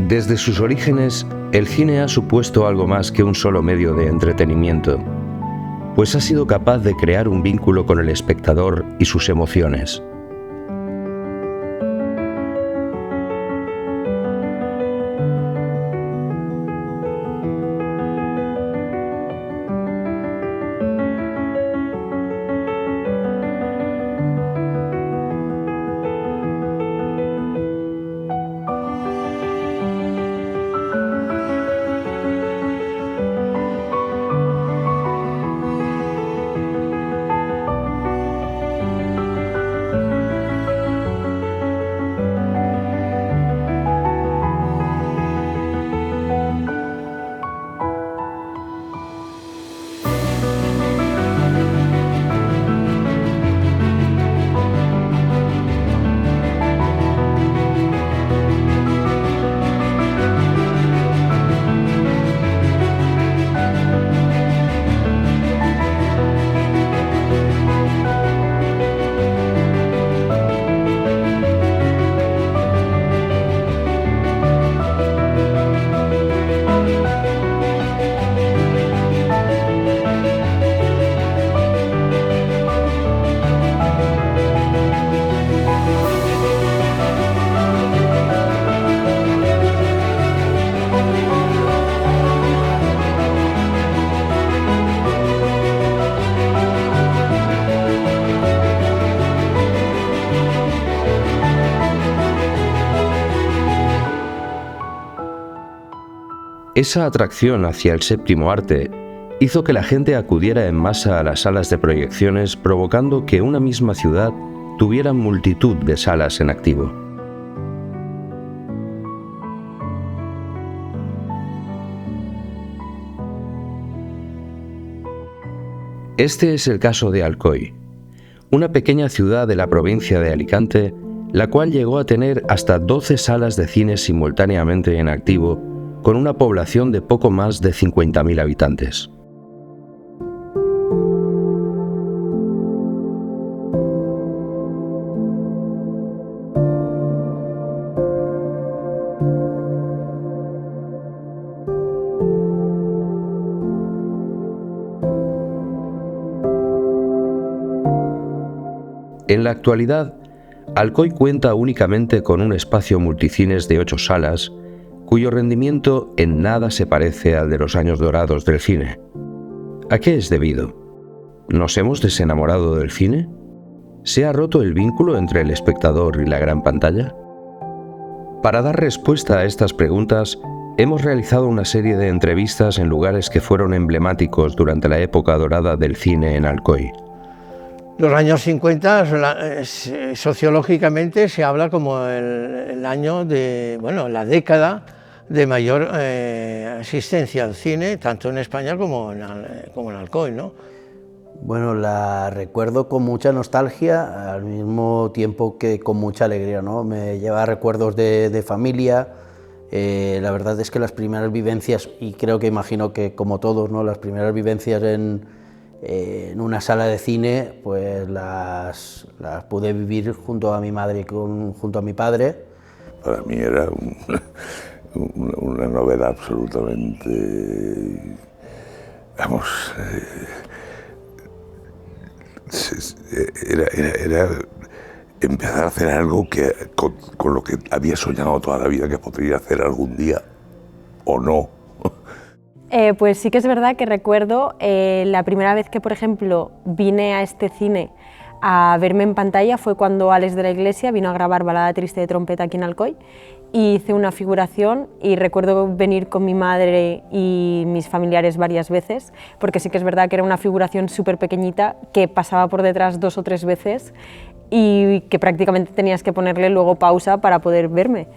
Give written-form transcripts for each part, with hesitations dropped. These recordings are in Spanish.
Desde sus orígenes, el cine ha supuesto algo más que un solo medio de entretenimiento, pues ha sido capaz de crear un vínculo con el espectador y sus emociones. Esa atracción hacia el séptimo arte hizo que la gente acudiera en masa a las salas de proyecciones, provocando que una misma ciudad tuviera multitud de salas en activo. Este es el caso de Alcoy, una pequeña ciudad de la provincia de Alicante, la cual llegó a tener hasta 12 salas de cine simultáneamente en activo, con una población de poco más de 50.000 habitantes. En la actualidad, Alcoy cuenta únicamente con un espacio multicines de 8 salas, cuyo rendimiento en nada se parece al de los años dorados del cine. ¿A qué es debido? ¿Nos hemos desenamorado del cine? ¿Se ha roto el vínculo entre el espectador y la gran pantalla? Para dar respuesta a estas preguntas, hemos realizado una serie de entrevistas en lugares que fueron emblemáticos durante la época dorada del cine en Alcoy. Los años 50, sociológicamente, se habla como el año de, bueno, la década de mayor asistencia al cine, tanto en España como en Alcoy, ¿no? Bueno, la recuerdo con mucha nostalgia, al mismo tiempo que con mucha alegría, ¿no? Me lleva recuerdos de familia. La verdad es que las primeras vivencias, y creo que imagino que como todos, ¿no? Las primeras vivencias en una sala de cine, pues las pude vivir junto a mi madre y junto a mi padre. Para mí era una novedad absolutamente, vamos, era empezar a hacer algo que, con lo que había soñado toda la vida que podría hacer algún día, o no. Pues sí que es verdad que recuerdo la primera vez que, por ejemplo, vine a este cine a verme en pantalla fue cuando Alex de la Iglesia vino a grabar Balada Triste de Trompeta aquí en Alcoy, y hice una figuración, y recuerdo venir con mi madre y mis familiares varias veces, porque sí que es verdad que era una figuración súper pequeñita que pasaba por detrás 2 o 3 veces y que prácticamente tenías que ponerle luego pausa para poder verme.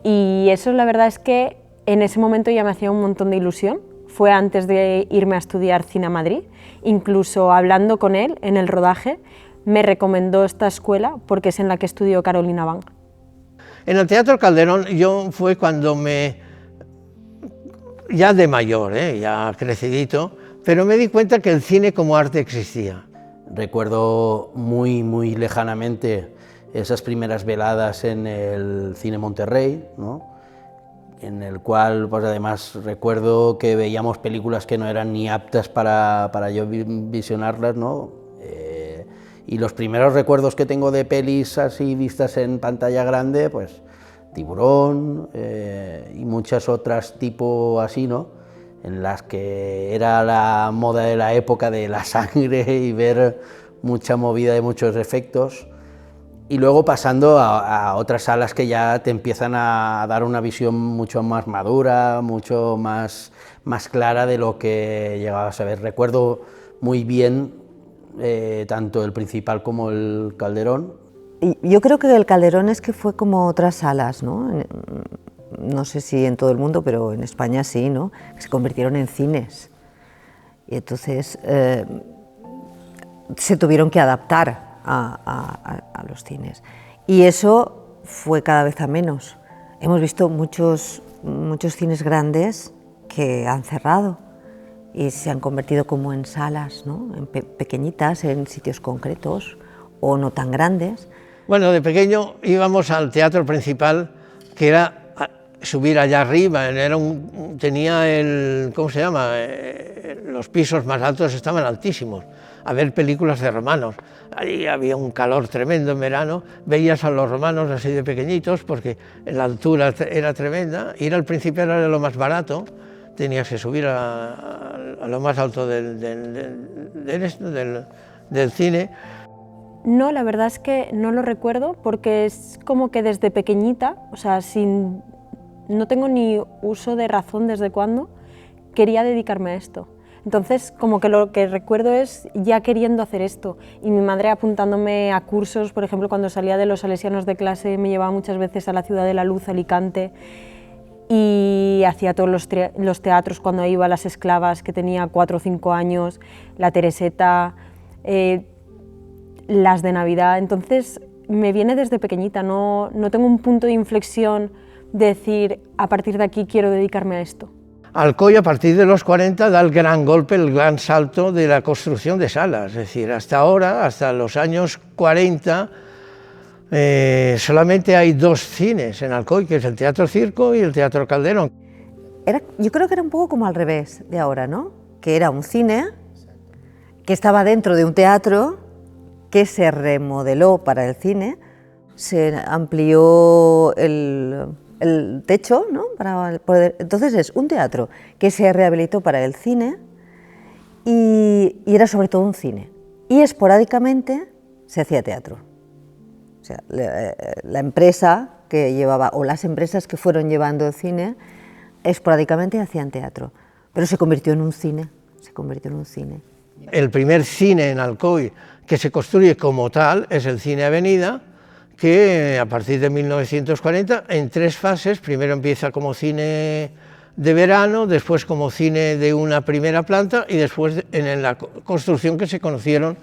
Y eso, la verdad es que en ese momento ya me hacía un montón de ilusión. Fue antes de irme a estudiar cine a Madrid. Incluso hablando con él en el rodaje, me recomendó esta escuela porque es en la que estudió Carolina Bang. En el Teatro Calderón fue cuando ya de mayor, ya crecidito, pero me di cuenta que el cine como arte existía. Recuerdo muy lejanamente esas primeras veladas en el Cine Monterrey, ¿no? en el cual pues además recuerdo que veíamos películas que no eran ni aptas para yo visionarlas, ¿no? Y los primeros recuerdos que tengo de pelis así vistas en pantalla grande, pues Tiburón y muchas otras tipo así, ¿no? En las que era la moda de la época de la sangre y ver mucha movida de muchos efectos. Y luego pasando a otras salas que ya te empiezan a dar una visión mucho más madura, mucho más clara de lo que llegabas a ver. Recuerdo muy bien tanto el Principal como el Calderón. Y yo creo que el Calderón es que fue como otras salas, ¿no? No sé si en todo el mundo, pero en España sí, ¿no? Que se convirtieron en cines. Y entonces se tuvieron que adaptar a los cines. Y eso fue cada vez a menos. Hemos visto muchos cines grandes que han cerrado y se han convertido como en salas, ¿no? En pequeñitas, en sitios concretos o no tan grandes. Bueno, de pequeño íbamos al Teatro Principal, que era subir allá arriba, tenía el, ¿cómo se llama? Los pisos más altos estaban altísimos, a ver películas de romanos. Ahí había un calor tremendo en verano, veías a los romanos así de pequeñitos, porque la altura era tremenda, ir al Principal era lo más barato, tenías que subir a lo más alto del cine. No, la verdad es que no lo recuerdo porque es como que desde pequeñita, o sea, no tengo ni uso de razón desde cuándo, quería dedicarme a esto. Entonces, como que lo que recuerdo es ya queriendo hacer esto y mi madre apuntándome a cursos, por ejemplo, cuando salía de los salesianos de clase me llevaba muchas veces a la Ciudad de la Luz, Alicante, y hacía todos los teatros cuando iba a Las Esclavas, que tenía 4 o 5 años, La Tereseta, las de Navidad. Entonces me viene desde pequeñita, no tengo un punto de inflexión de decir a partir de aquí quiero dedicarme a esto. Alcoy a partir de los 40 da el gran golpe, el gran salto de la construcción de salas, es decir, hasta ahora, hasta los años 40, solamente hay 2 cines en Alcoy, que es el Teatro Circo y el Teatro Calderón. Yo creo que era un poco como al revés de ahora, ¿no? Que era un cine que estaba dentro de un teatro que se remodeló para el cine, se amplió el techo, ¿no? Para poder, entonces es un teatro que se rehabilitó para el cine y era sobre todo un cine. Y esporádicamente se hacía teatro. O sea, la empresa que llevaba, o las empresas que fueron llevando el cine, esporádicamente hacían teatro. Pero se convirtió en un cine, El primer cine en Alcoy que se construye como tal es el Cine Avenida, que a partir de 1940, en 3 fases, primero empieza como cine de verano, después como cine de una primera planta y después en la construcción que se conocieron,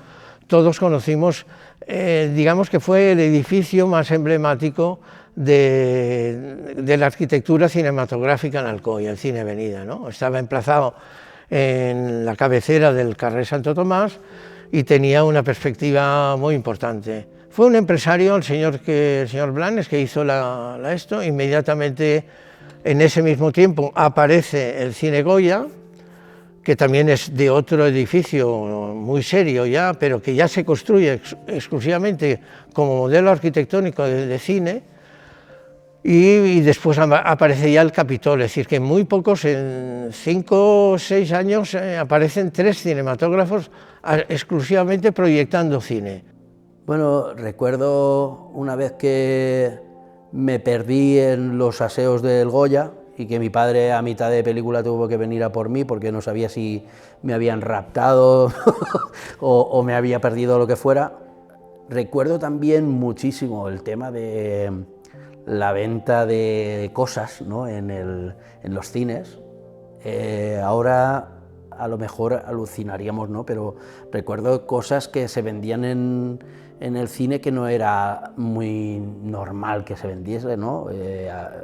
todos conocimos, digamos que fue el edificio más emblemático de la arquitectura cinematográfica en Alcoy, el Cine Avenida, ¿no? Estaba emplazado en la cabecera del carrer Santo Tomás y tenía una perspectiva muy importante. Fue un empresario, el señor Blanes, que hizo esto. Inmediatamente en ese mismo tiempo aparece el Cine Goya, que también es de otro edificio muy serio ya, pero que ya se construye exclusivamente como modelo arquitectónico de cine, y después aparece ya el Capitol, es decir, que en muy pocos, en 5 o 6 años, aparecen 3 cinematógrafos exclusivamente proyectando cine. Bueno, recuerdo una vez que me perdí en los aseos del Goya y que mi padre a mitad de película tuvo que venir a por mí porque no sabía si me habían raptado o me había perdido lo que fuera. Recuerdo también muchísimo el tema de la venta de cosas, ¿no? en los cines. Ahora a lo mejor alucinaríamos, ¿no? Pero recuerdo cosas que se vendían en el cine que no era muy normal que se vendiese, ¿no?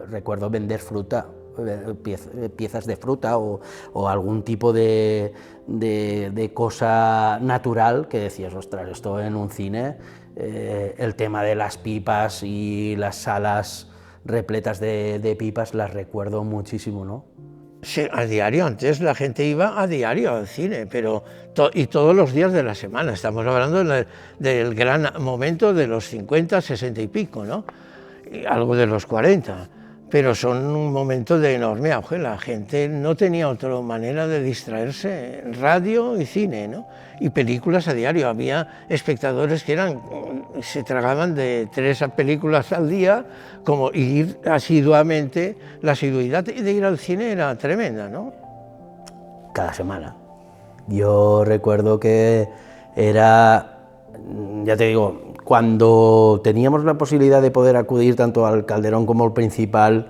Recuerdo vender fruta, piezas de fruta o algún tipo de cosa natural que decías, ostras, esto en un cine, el tema de las pipas y las salas repletas de pipas, las recuerdo muchísimo, ¿no? Sí, a diario, antes la gente iba a diario al cine, pero y todos los días de la semana. Estamos hablando del gran momento de los 50, 60 y pico, ¿no? Y algo de los 40, pero son un momento de enorme auge. La gente no tenía otra manera de distraerse, radio y cine, ¿no? Y películas a diario. Había espectadores que se tragaban de 3 películas al día, como ir asiduamente. La asiduidad de ir al cine era tremenda, ¿no? Cada semana. Yo recuerdo que era, ya te digo, cuando teníamos la posibilidad de poder acudir tanto al Calderón como al Principal,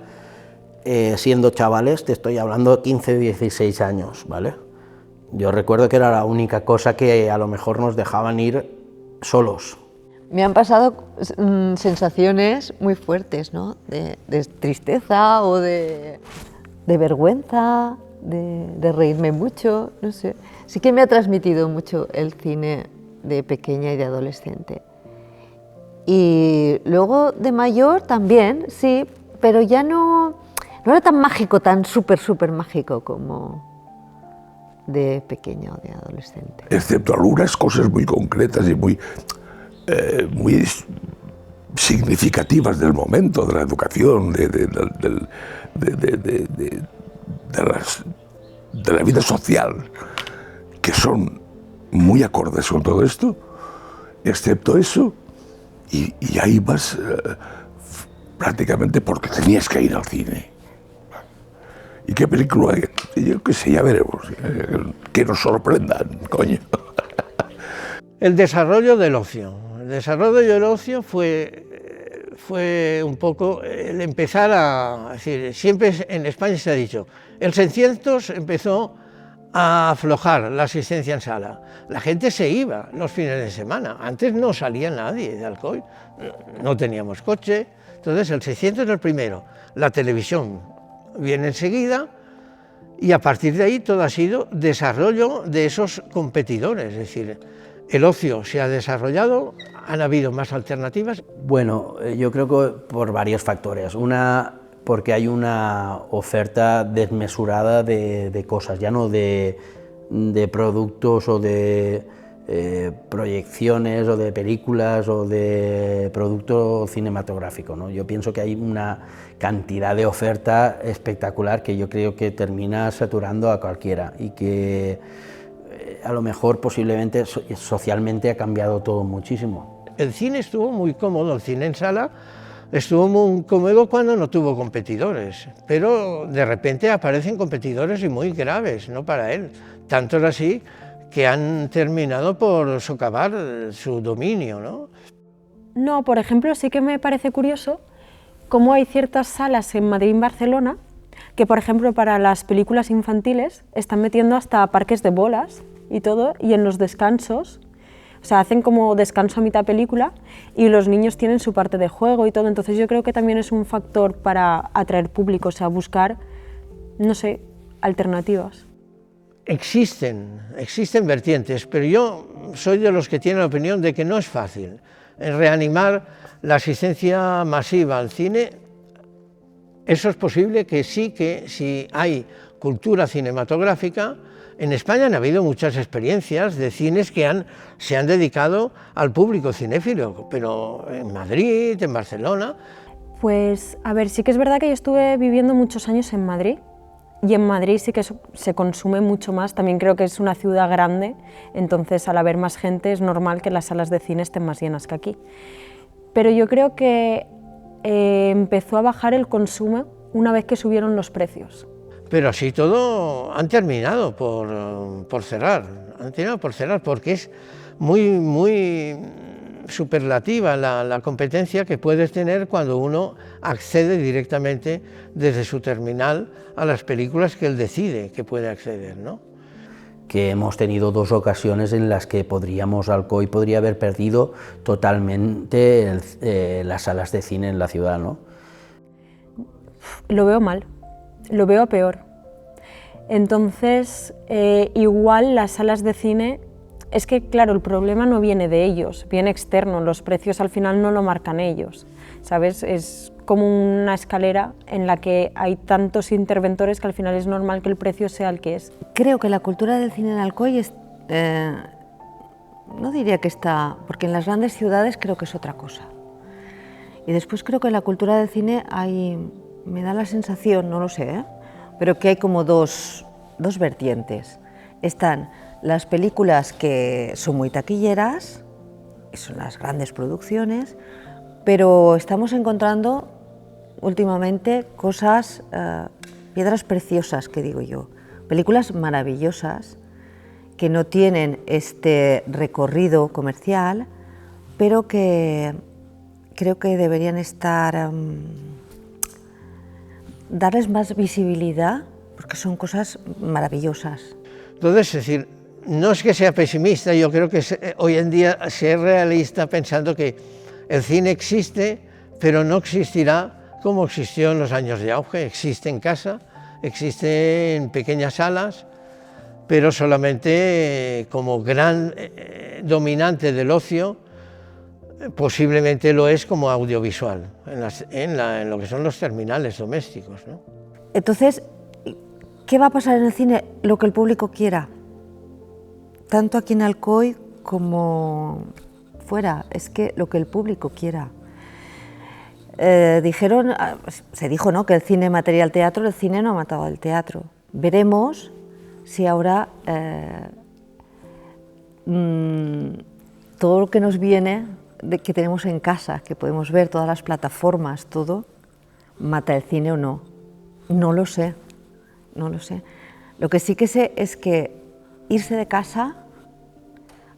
siendo chavales, te estoy hablando de 15, 16 años, ¿vale? Yo recuerdo que era la única cosa que a lo mejor nos dejaban ir solos. Me han pasado sensaciones muy fuertes, ¿no? De tristeza o de vergüenza, de reírme mucho, no sé. Sí que me ha transmitido mucho el cine de pequeña y de adolescente. Y luego de mayor también, sí, pero ya no era tan mágico, tan súper mágico como de pequeño o de adolescente. Excepto algunas cosas muy concretas y muy significativas del momento, de la educación, de la vida social, que son muy acordes con todo esto, excepto eso, y ahí vas prácticamente porque tenías que ir al cine. ¿Y qué película hay? Yo qué sé, ya veremos. Que nos sorprendan, coño. El desarrollo del ocio. El desarrollo del ocio fue un poco el empezar a decir, siempre en España se ha dicho, el 600 empezó a aflojar la asistencia en sala. La gente se iba los fines de semana. Antes no salía nadie de Alcoy, no teníamos coche. Entonces el 600 es el primero. La televisión viene enseguida y a partir de ahí todo ha sido desarrollo de esos competidores. Es decir, el ocio se ha desarrollado, han habido más alternativas. Bueno, yo creo que por varios factores. Una, porque hay una oferta desmesurada de cosas, ya no de productos o de proyecciones o de películas o de producto cinematográfico, ¿no? Yo pienso que hay una cantidad de oferta espectacular que yo creo que termina saturando a cualquiera y que a lo mejor posiblemente socialmente ha cambiado todo muchísimo. El cine estuvo muy cómodo, el cine en sala estuvo muy cómodo cuando no tuvo competidores, pero de repente aparecen competidores y muy graves, ¿no? Para él. Tanto es así que han terminado por socavar su dominio, ¿no? No, por ejemplo, sí que me parece curioso cómo hay ciertas salas en Madrid y en Barcelona que, por ejemplo, para las películas infantiles están metiendo hasta parques de bolas y todo, y en los descansos, o sea, hacen como descanso a mitad película y los niños tienen su parte de juego y todo, entonces yo creo que también es un factor para atraer público, o sea, buscar, no sé, alternativas. Existen vertientes, pero yo soy de los que tienen la opinión de que no es fácil reanimar la asistencia masiva al cine. Eso es posible que sí, que si hay cultura cinematográfica. En España han habido muchas experiencias de cines que se han dedicado al público cinéfilo, pero en Madrid, en Barcelona. Pues, a ver, sí que es verdad que yo estuve viviendo muchos años en Madrid, y en Madrid sí que se consume mucho más, también creo que es una ciudad grande, entonces al haber más gente es normal que las salas de cine estén más llenas que aquí. Pero yo creo que empezó a bajar el consumo una vez que subieron los precios. Pero así todo han terminado por cerrar, porque es muy superlativa la competencia que puedes tener cuando uno accede directamente desde su terminal a las películas que él decide que puede acceder, ¿no? Que hemos tenido 2 ocasiones en las que Alcoy podría haber perdido totalmente las salas de cine en la ciudad, ¿no? Lo veo mal, lo veo peor. Entonces, igual las salas de cine, es que claro, el problema no viene de ellos, viene externo, los precios al final no lo marcan ellos, ¿sabes? Es como una escalera en la que hay tantos interventores que al final es normal que el precio sea el que es. Creo que la cultura del cine en Alcoy es, no diría que está, porque en las grandes ciudades creo que es otra cosa. Y después creo que en la cultura del cine hay, me da la sensación, no lo sé, pero que hay como dos vertientes. Están las películas que son muy taquilleras, que son las grandes producciones, pero estamos encontrando últimamente cosas, piedras preciosas, que digo yo, películas maravillosas que no tienen este recorrido comercial, pero que creo que deberían estar, darles más visibilidad, porque son cosas maravillosas. Entonces, es decir, no es que sea pesimista, yo creo que hoy en día ser realista pensando que el cine existe, pero no existirá como existió en los años de auge. Existe en casa, existe en pequeñas salas, pero solamente como gran dominante del ocio, posiblemente lo es como audiovisual, en lo que son los terminales domésticos, ¿no? Entonces, ¿qué va a pasar en el cine? Lo que el público quiera, tanto aquí en Alcoy como fuera, es que lo que el público quiera. Se dijo, ¿no?, que el cine mataría al teatro, el cine no ha matado al teatro. Veremos si ahora todo lo que nos viene, que tenemos en casa, que podemos ver todas las plataformas, todo, mata el cine o no. No lo sé, no lo sé. Lo que sí que sé es que irse de casa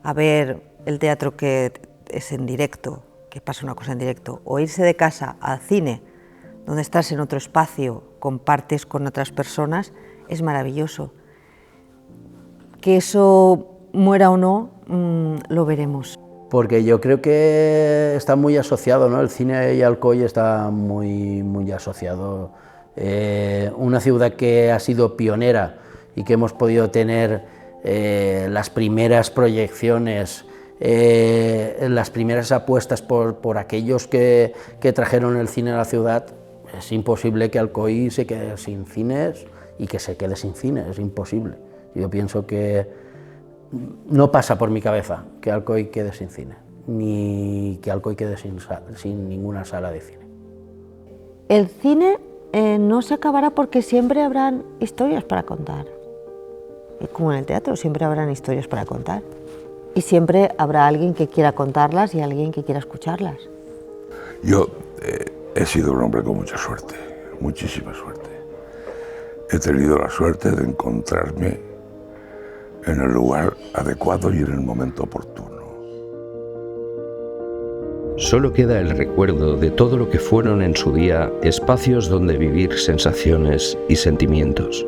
a ver el teatro que es en directo, que pasa una cosa en directo, o irse de casa al cine, donde estás en otro espacio, compartes con otras personas, es maravilloso. Que eso muera o no, lo veremos. Porque yo creo que está muy asociado, ¿no? El cine y Alcoy está muy asociado. Una ciudad que ha sido pionera y que hemos podido tener las primeras proyecciones, las primeras apuestas por aquellos que trajeron el cine a la ciudad. Es imposible que Alcoy se quede sin cines y que se quede sin cine, es imposible. Yo pienso que no pasa por mi cabeza que Alcoy quede sin cine, ni que Alcoy quede sin ninguna sala de cine. El cine no se acabará porque siempre habrán historias para contar. Como en el teatro, siempre habrán historias para contar. Y siempre habrá alguien que quiera contarlas y alguien que quiera escucharlas. Yo he sido un hombre con mucha suerte, muchísima suerte. He tenido la suerte de encontrarme en el lugar adecuado y en el momento oportuno. Solo queda el recuerdo de todo lo que fueron en su día espacios donde vivir sensaciones y sentimientos.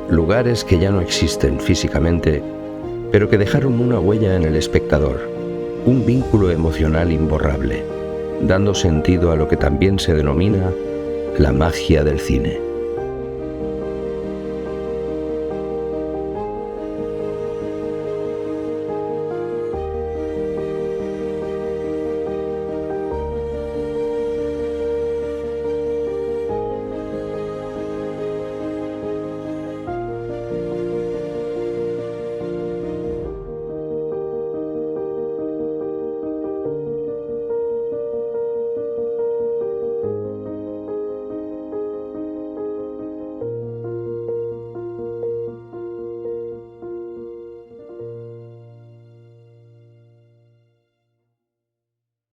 Lugares que ya no existen físicamente, pero que dejaron una huella en el espectador, un vínculo emocional imborrable, dando sentido a lo que también se denomina la magia del cine.